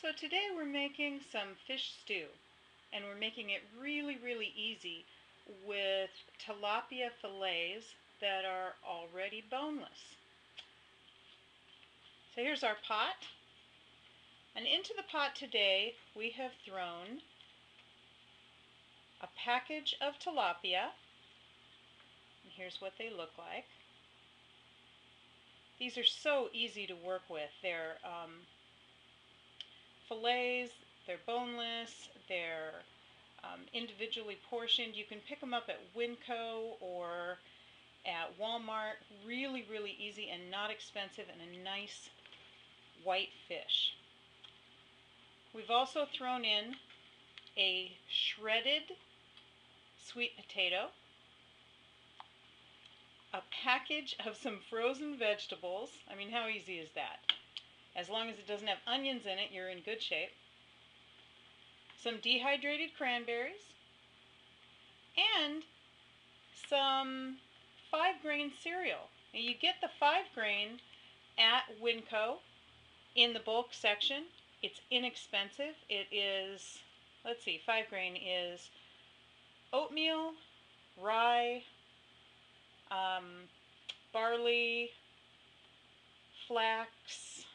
So today we're making some fish stew, and we're making it really easy with tilapia fillets that are already boneless. So here's our pot, and into the pot today we have thrown a package of tilapia, and here's what they look like. These are so easy to work with. They're fillets, they're boneless, they're individually portioned. You can pick them up at Winco or at Walmart. Really easy and not expensive, and a nice white fish. We've also thrown in a shredded sweet potato, a package of some frozen vegetables. I mean, how easy is that? As long as it doesn't have onions in it, you're in good shape. Some dehydrated cranberries, and some 5-grain cereal. Now, you get the 5-grain at Winco in the bulk section. It's inexpensive. It is, let's see, 5-grain is oatmeal, rye, barley, flax.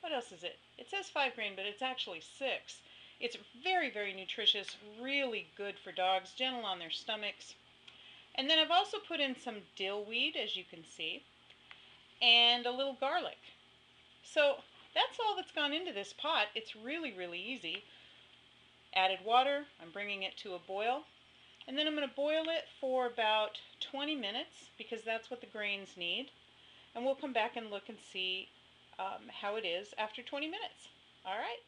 What else is it? It says 5-grain, but it's actually 6. It's very nutritious, really good for dogs, gentle on their stomachs. And then I've also put in some dill weed, as you can see, and a little garlic. So that's all that's gone into this pot. It's really easy. Added water. I'm bringing it to a boil. And then I'm going to boil it for about 20 minutes because that's what the grains need. And we'll come back and look and see how it is after 20 minutes. All right?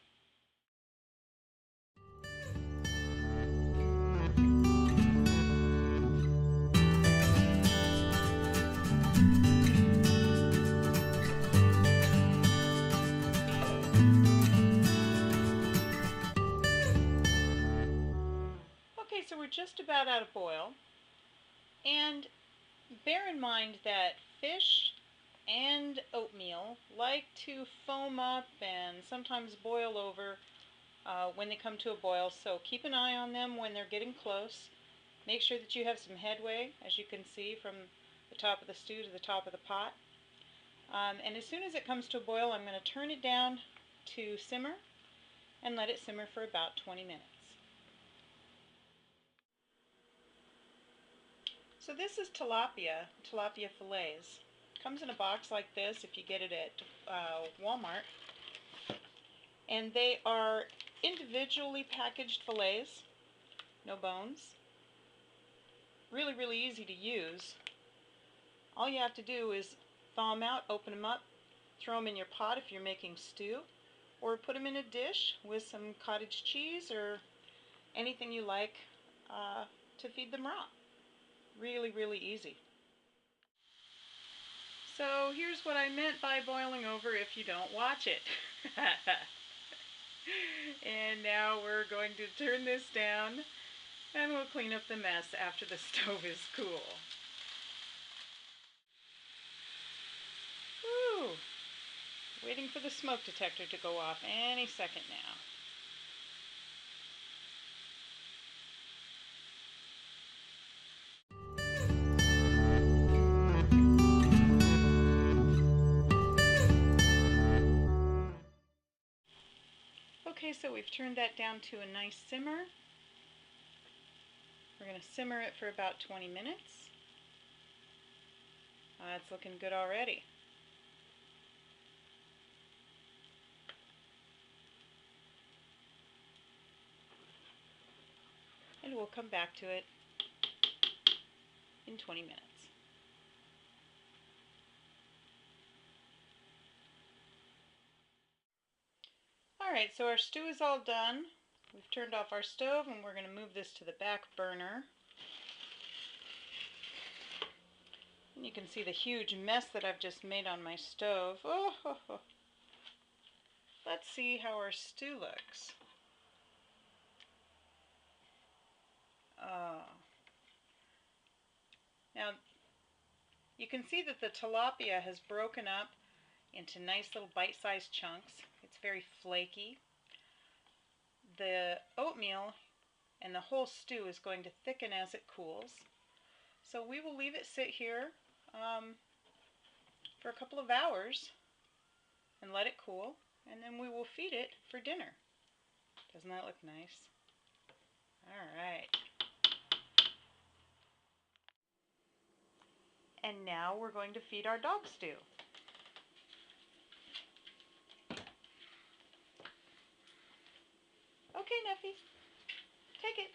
Okay, so we're just about out of boil. And bear in mind that fish and oatmeal like to foam up and sometimes boil over when they come to a boil, so keep an eye on them when they're getting close. Make sure that you have some headway, as you can see, from the top of the stew to the top of the pot. And as soon as it comes to a boil, I'm going to turn it down to simmer and let it simmer for about 20 minutes. So this is tilapia fillets. Comes in a box like this if you get it at Walmart. And they are individually packaged fillets, no bones. Really easy to use. All you have to do is thaw them out, open them up, throw them in your pot if you're making stew, or put them in a dish with some cottage cheese or anything you like to feed them raw. Really easy. So here's what I meant by boiling over if you don't watch it. And now we're going to turn this down and we'll clean up the mess after the stove is cool. Woo! Waiting for the smoke detector to go off any second now. Okay, so we've turned that down to a nice simmer. We're going to simmer it for about 20 minutes. It's looking good already. And we'll come back to it in 20 minutes. Alright, so our stew is all done. We've turned off our stove and we're going to move this to the back burner. And you can see the huge mess that I've just made on my stove. Let's see how our stew looks. Now, you can see that the tilapia has broken up into nice little bite-sized chunks. It's very flaky. the oatmeal and the whole stew is going to thicken as it cools. So we will leave it sit here for a couple of hours and let it cool, and then we will feed it for dinner. Doesn't that look nice? All right. And now we're going to feed our dog stew. Okay, Neffy, take it.